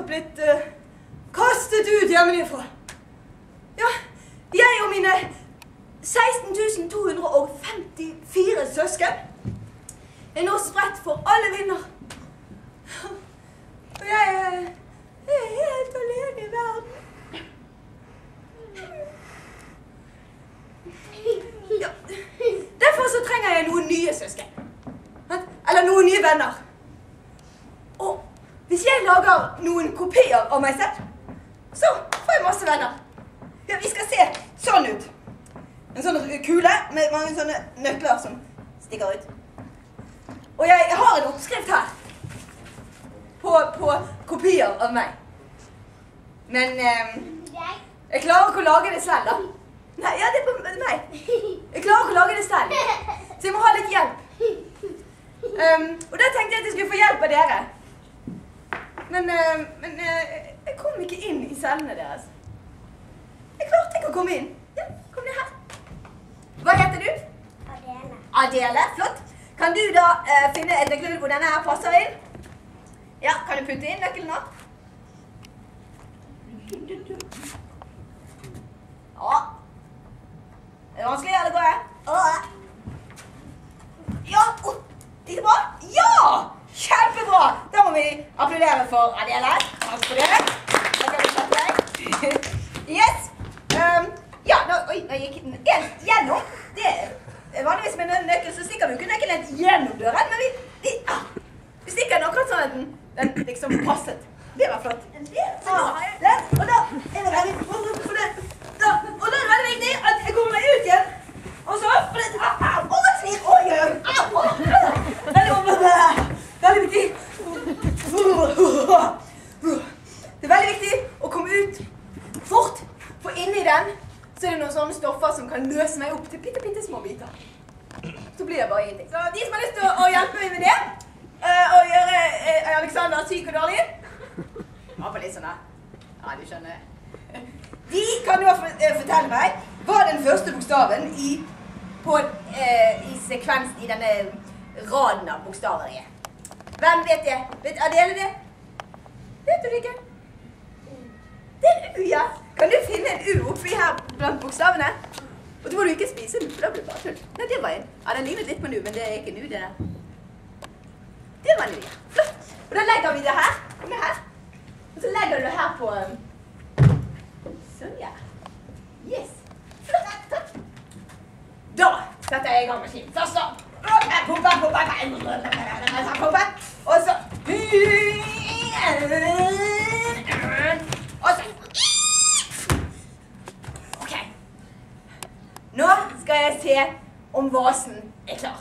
blitt kastet ut hjemmefra. Ja, jeg og mine 16.254 søsken er nå spredt for alle vinder. Og jeg er helt alene i verden. Ja, derfor så trenger jeg noen nye søsken. Eller noen nye venner. Og hvis jeg lager noen kopier av meg selv, så får jeg masse venner. Ja, vi skal se sånn ut. En sånn kule med mange sånne nøkler som stikker ut. Og jeg har en oppskrift her på kopier av meg. Men jeg klarer ikke å lage det selv, da. Nei, ja, det er på meg. Jeg klarer ikke å lage det selv. Så jeg må ha litt hjelp. Og da tenkte jeg at jeg skulle få hjelp av dere. Men jeg kom ikke inn i cellene deres. Jeg klarte ikke å komme inn. Ja, kom ned her. Hva heter du? Adele. Adele, flott. Kan du da finne et nøkkel hvor denne her passer inn? Ja, kan du putte inn nøkkelen nå? Ja. Er det vanskelig, eller går det? Ja, det er bra. Ja! Kjempebra! Da må vi applaudere for Adele. Takk for det. Da kan vi sette deg. Yes. Ja, oi, nå gikk den gjennom. Det er vanligvis med en nøkkel, så stikker vi ikke nøkkelen gjennom døren, men vi stikker den akkurat sånn at den liksom passet. Det var flott. Og da er det veldig viktig at jeg kommer meg ut igjen. Og så, veldig viktig. Det er veldig viktig å komme ut fort, for inni den så er det noen sånne stoffer som kan løse meg opp til bitte små biter. Så blir det bare ingenting. Så de som har lyst til å hjelpe meg med det, og gjøre Alexander syk og dårlig, ja, på litt sånn her. Ja, du skjønner. De kan jo fortelle meg hva den første bokstaven i sekvensen i denne raden av bokstaver er. Hvem vet det? Vet Adele det? Vet du det ikke? Det er en U, ja. Kan du finne en U oppi her blant bokstavene? Og så må du ikke spise den, for da blir det bare tull. Nei, det var en. Ja, den ligner litt på en U, men det er ikke en U, det der. Det var en U, ja. Flott. Og da legger vi det her. Kom ned her. Og så legger du det her på... Sånn, ja. Yes. Flott, takk. Da setter jeg i gang maskinen. Først da. Pumpe. Og så... Og så... Ok. Nå skal jeg se om vasen er klar.